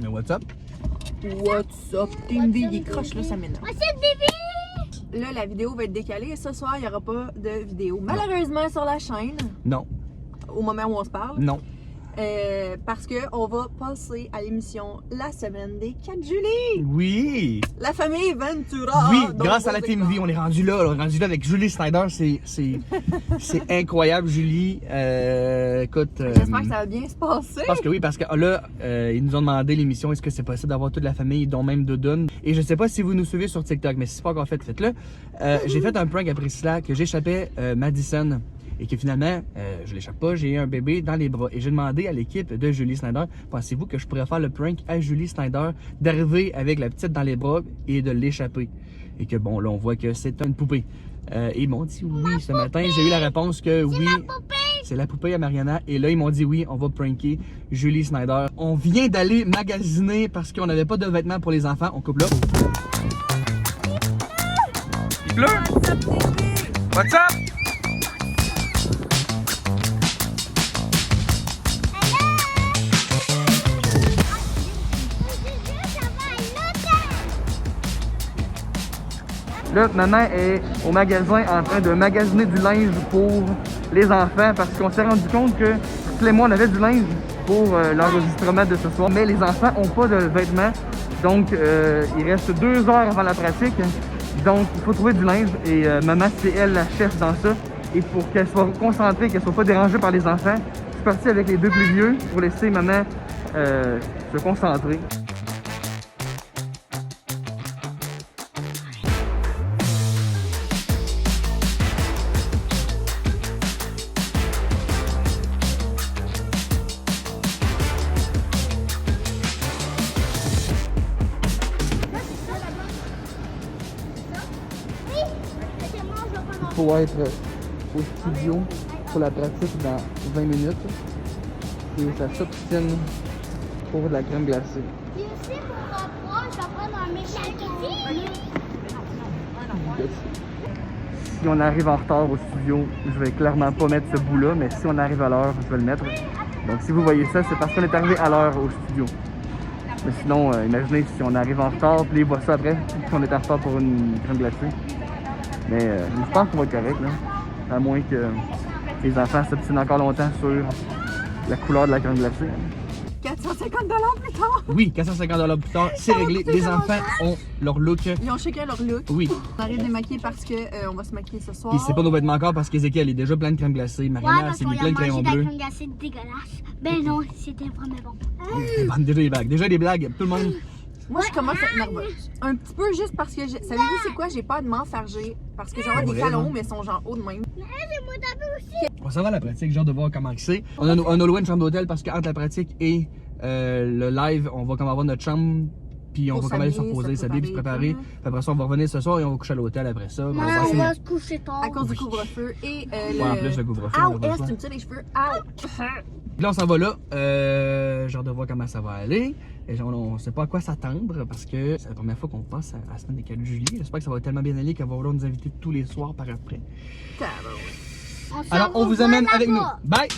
Mais what's up? What's up? Team V, il croche là, ça m'énerve. What's up, TV? Là, la vidéo va être décalée. Ce soir, il n'y aura pas de vidéo. Malheureusement, sur la chaîne, Non. au moment où on se parle. Non. Parce qu'on va passer à l'émission La Semaine des 4 Julie. Oui. La famille Ventura. Oui, Donc, grâce à la Team V, on est rendu là. On est rendu là avec Julie Snyder. C'est incroyable, Julie. Écoute. J'espère que ça va bien se passer. Parce que oui, parce que là, ils nous ont demandé l'émission, est-ce que c'est possible d'avoir toute la famille, dont même Doudoune. Et je sais pas si vous nous suivez sur TikTok, mais si c'est pas encore fait, faites-le. J'ai fait un prank à Priscilla que j'échappais Madison. Et que finalement, je l'échappe pas, j'ai eu un bébé dans les bras. Et j'ai demandé à l'équipe de Julie Snyder, pensez-vous que je pourrais faire le prank à Julie Snyder d'arriver avec la petite dans les bras et de l'échapper? Et que bon, là, on voit que c'est une poupée. Et ils m'ont dit oui ce matin. J'ai eu la réponse que oui. C'est la poupée à Mariana. Et là, ils m'ont dit oui, on va pranker Julie Snyder. On vient d'aller magasiner parce qu'on n'avait pas de vêtements pour les enfants. On coupe là. Il pleut? What's up? Là, maman est au magasin en train de magasiner du linge pour les enfants parce qu'on s'est rendu compte que tous les mois, on avait du linge pour l'enregistrement de ce soir. Mais les enfants n'ont pas de vêtements. Donc, il reste 2 heures avant la pratique. Donc, il faut trouver du linge. Et maman, c'est elle la chef dans ça. Et pour qu'elle soit concentrée, qu'elle ne soit pas dérangée par les enfants, je suis parti avec les 2 plus vieux pour laisser maman se concentrer. Il faut être au studio pour la pratique dans 20 minutes et ça s'obstine pour de la crème glacée. Puis aussi pour repas, je vais prendre un méchant. Si on arrive en retard au studio, je vais clairement pas mettre ce bout-là, mais si on arrive à l'heure, je vais le mettre. Donc si vous voyez ça, c'est parce qu'on est arrivé à l'heure au studio. Mais sinon, imaginez si on arrive en retard, puis ils voient ça après, qu'on est en retard pour une crème glacée. Mais je pense qu'on va être correct, là. À moins que les enfants s'obstinent encore longtemps sur la couleur de la crème glacée. 450 plus tard. Oui, 450 plus tard, c'est réglé. Les enfants ont leur look. Ils ont chacun leur look. Oui. On arrive démaquillés parce que on va se maquiller ce soir. Et c'est pas nos vêtements encore parce qu'Ézéchiel est déjà plein de crème glacée. Mariana, c'est plein de crayons bleus. crème glacée dégueulasse. Ben non, c'était vraiment bon. Déjà des blagues. Déjà des blagues. Tout le monde. Moi, je commence à être nerveuse. Un petit peu juste parce que, savez-vous c'est quoi? J'ai peur de m'enfarger. Parce que j'ai des talons, mais ils sont genre hauts de même. J'ai tapé aussi. On s'en va à la pratique, j'ai hâte de voir comment c'est. On a loué une chambre d'hôtel parce qu'entre la pratique et le live, on va comme avoir notre chambre. Puis on va comme aller se reposer, s'habiller, puis se préparer. Puis après ça, on va revenir ce soir et on va coucher à l'hôtel après ça. Non, on va se coucher tard. À cause du couvre-feu et en plus, le couvre-feu. Ow, tu me tires les cheveux. Ow! Là, on s'en va là. J'ai hâte de voir comment ça va aller. Et on sait pas à quoi s'attendre parce que c'est la première fois qu'on passe à la semaine des 4 juillet. J'espère que ça va tellement bien aller qu'elle va vouloir nous inviter tous les soirs par après. Alors, on vous amène avec nous. Bye!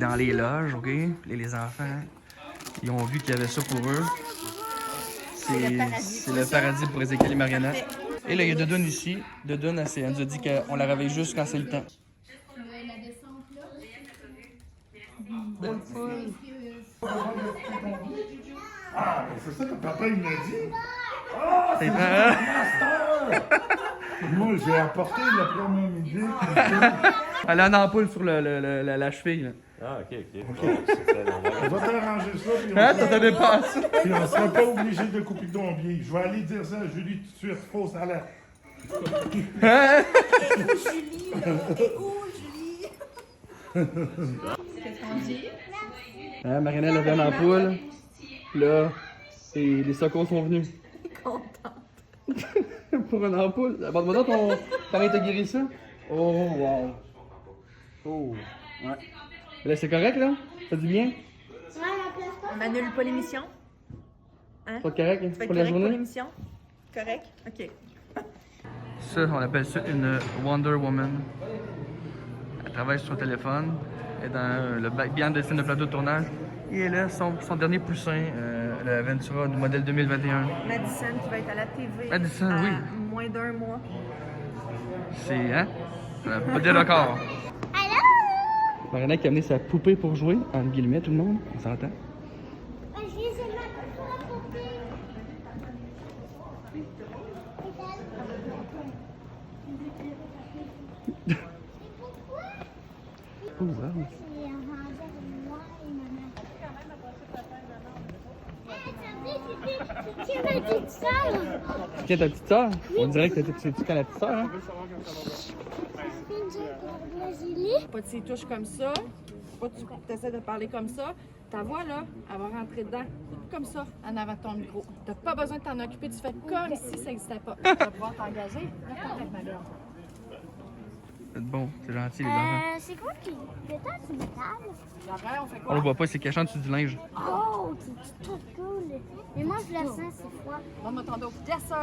Dans les loges, ok? Et les enfants, ils ont vu qu'il y avait ça pour eux. C'est le paradis pour Ézéchiel et Mariana. Et là, il y a Doudoune ici. Doudoune, elle nous a dit qu'on la réveille juste quand c'est le temps. Belle poule. Ah, c'est ça que papa il m'a dit. C'est Moi, j'ai apporté la première idée. Elle a une ampoule sur la cheville. Là. Ah, ok. On va t'arranger ça. Puis Hein, t'attendais pas à ça? Puis on sera pas obligé de couper de plombier. Je vais aller dire ça à Julie tout de suite. Fausse alerte. Hein? Julie? Et où, Julie? Qu'est-ce qu'on dit? Hein, Mariana, elle avait une ampoule. Là, et les secours sont venus. Contente. Pour une ampoule. Apporte-moi donc ton. Pareil, t'as guéri ça? Oh, wow. Oh, ouais. Là, c'est correct, là? Ça dit bien? On annule pas l'émission? Hein? Pas correct Tu vas être pour la correct pour journée? l'émission? Correct? OK. Ça, on appelle ça une Wonder Woman. Elle travaille sur son téléphone. Elle est dans le behind the scene de plateau de tournage. Et elle a son dernier poussin, la Ventura du modèle 2021. Madison qui va être à la TV. Madison, à oui. moins d'1 mois. C'est, hein? On a pas de record. Allô? Mariana qui a amené sa poupée pour jouer, entre guillemets, tout le monde. On s'entend. Oh, wow. Qui m'a dit ça? Tiens, ta petite soeur? On dirait que c'est quand la petite soeur, hein? Pas de ses touches comme ça. Pas tu essaies de parler comme ça. Ta voix, là, elle va rentrer dedans. Comme ça, en avant de ton micro. T'as pas besoin de t'en occuper. Tu fais comme si ça n'existait pas. Tu vas pouvoir t'engager. C'est bon, c'est gentil, les enfants. C'est quoi qui détache sur une table? Après, on fait On quoi? le voit pas, c'est cachant dessus du linge. Oh, c'est trop cool. Mais moi, je la sens, c'est froid. Donne-moi ton dos. Yes, sir!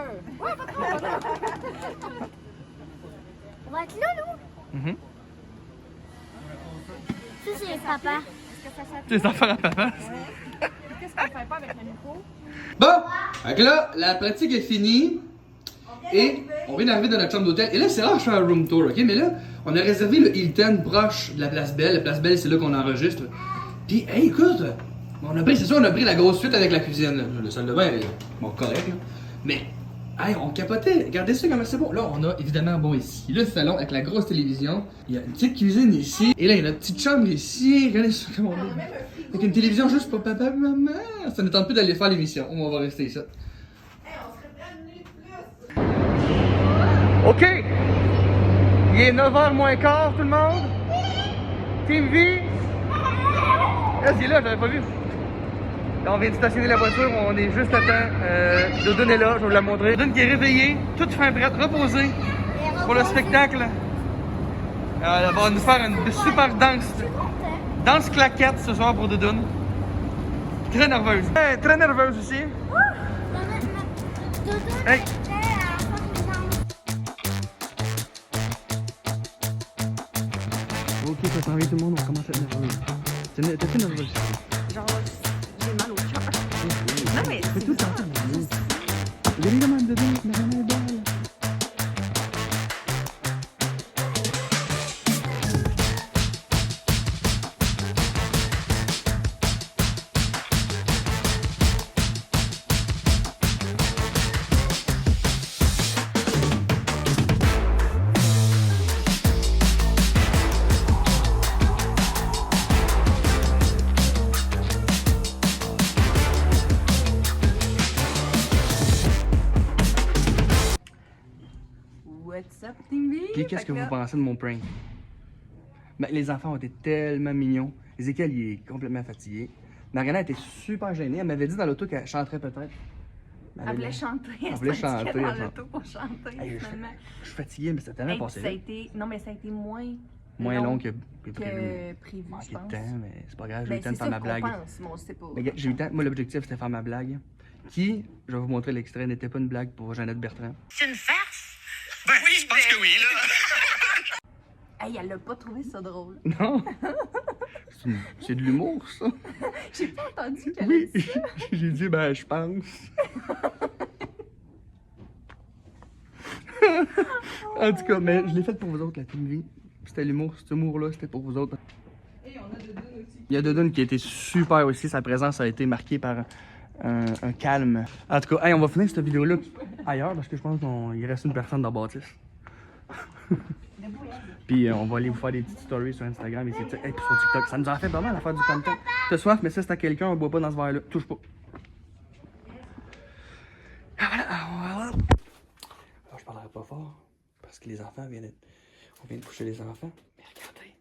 On va être là, nous? Mhm. Ça, c'est papa. Est-ce que ça s'appelle? Tu les affaires à papa. Qu'est-ce qu'on fait pas avec le micro? Bon, donc là, la pratique est finie. Et on vient d'arriver dans notre chambre d'hôtel. Et là, c'est rare que je fais un room tour, ok? Mais là, on a réservé le Hilton proche de la Place Belle. La Place Belle, c'est là qu'on enregistre. Puis, hey, écoute, c'est sûr, on a pris la grosse suite avec la cuisine. Là. Le salle de bain, est bon, correct, là. Mais, hey, on capotait. Regardez ça, comment c'est beau. Là, on a évidemment, bon, ici, le salon avec la grosse télévision. Il y a une petite cuisine ici. Et là, il y a notre petite chambre ici. Regardez ça, comment on est. Avec une télévision juste pour papa et maman. Ça ne tente plus d'aller faire l'émission. On va rester ici. OK! Il est 9h moins quart, tout le monde? Team V? Là, il est là, je l'avais pas vu. Là, on vient de stationner la voiture, on est juste à temps. Dodon est là, je vais vous la montrer. Dodon qui est réveillée, toute fin prête, reposée pour le spectacle. Elle va nous faire une super danse claquette ce soir pour Dodon. Très nerveuse. Hey, très nerveuse aussi. Hey! Ok, ça s'en vient tout le monde, on commence à être nerveux. T'es nerveuse? Genre, j'ai mal au cœur. Non, mais C'est tout le temps nerveuse. Il y a des demandes de danse, mais rien n'est belle. what's up, Team V? Puis qu'est-ce que vous pensez de mon prank? Ben, les enfants ont été tellement mignons. Ézéchiel, il est complètement fatigué. Mariana était super gênée. Elle m'avait dit dans l'auto qu'elle chanterait peut-être. Elle voulait chanter. Elle voulait chanter. dans l'auto pour chanter, Hey, finalement. je suis fatigué, mais c'était tellement Hey, passé ça a vite. été... Non, mais ça a été moins Moins long que que prévu. prévu, je Manqué de pense. temps, mais c'est pas grave, j'ai eu Ben, le temps de c'est faire ça ma qu'on blague. pense, mais on sait pas. Mais gars, j'ai eu le temps. Moi, l'objectif, c'était de faire ma blague. Qui, je vais vous montrer l'extrait, n'était pas une blague pour Jeannette Bertrand. C'est une farce? Ben oui, je pense que oui, là. Hey, elle a pas trouvé ça drôle. Non! C'est de l'humour, ça. J'ai pas entendu qu'elle Oui, a dit ça. j'ai dit, ben, je pense. En tout cas, mais je l'ai fait pour vous autres, la Team V. C'était l'humour, cet humour-là, c'était pour vous autres. Il y a Dodon qui a été super aussi. Sa présence a été marquée par un calme. En tout cas, hey, on va finir cette vidéo-là ailleurs parce que je pense qu'il reste une personne dans la bâtisse. Puis on va aller vous faire des petites stories sur Instagram et sur TikTok. Ça nous en fait pas mal à faire du content. T'as soif, mais ça c'est à quelqu'un, on boit pas dans ce verre-là. Touche pas. Ah, voilà. Alors, je parlerai pas fort parce que les enfants viennent. On vient de coucher les enfants. Mais regardez.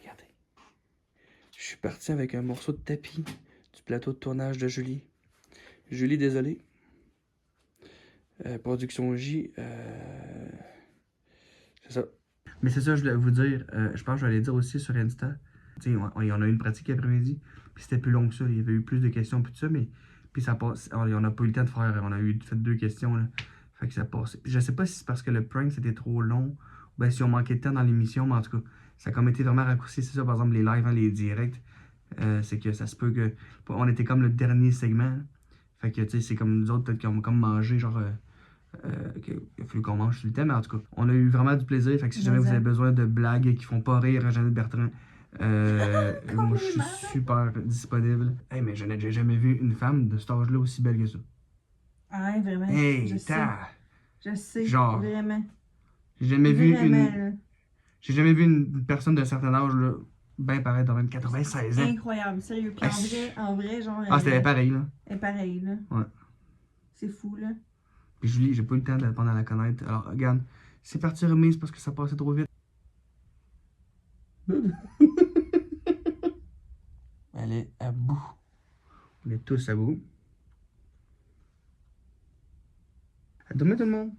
Regardez. Je suis parti avec un morceau de tapis du plateau de tournage de Julie. Julie, désolé. Production J. C'est ça. Mais c'est ça, je voulais vous dire. Je pense que je vais aller dire aussi sur Insta. Tu sais, on a eu une pratique après-midi, puis c'était plus long que ça. Il y avait eu plus de questions, puis tout ça, mais puis ça passe. On n'a pas eu le temps de faire. On a fait 2 questions, là. Fait que ça passe. Puis je sais pas si c'est parce que le prank c'était trop long, ou ben si on manquait de temps dans l'émission, mais en tout cas, ça a comme été vraiment raccourci. C'est ça, par exemple, les lives, hein, les directs. C'est que ça se peut que. On était comme le dernier segment. Là. Fait que, tu sais, c'est comme nous autres, peut-être qu'on a comme mangé, genre. Il a fallu qu'on mange sur le thème, mais en tout cas, on a eu vraiment du plaisir. Fait que si jamais vous avez besoin de blagues qui font pas rire à Jeannette Bertrand, moi je suis super disponible. Hey, mais j'ai jamais vu une femme de cet âge-là aussi belle que ça. Ah, ouais, vraiment. Hey, Je sais. Genre, Vraiment. J'ai jamais vu Vraiment, là. J'ai jamais vu une personne d'un certain âge, là, bien pareil, dans même 96 ans. Incroyable, sérieux. Puis en vrai, genre. Ah, c'était pareil, là. Elle est pareil, là. Ouais. C'est fou, là. Puis Julie, j'ai pas eu le temps d'apprendre à la connaître. Alors, regarde, c'est parti remise parce que ça passait trop vite. Elle est à bout. On est tous à bout. À demain tout le monde.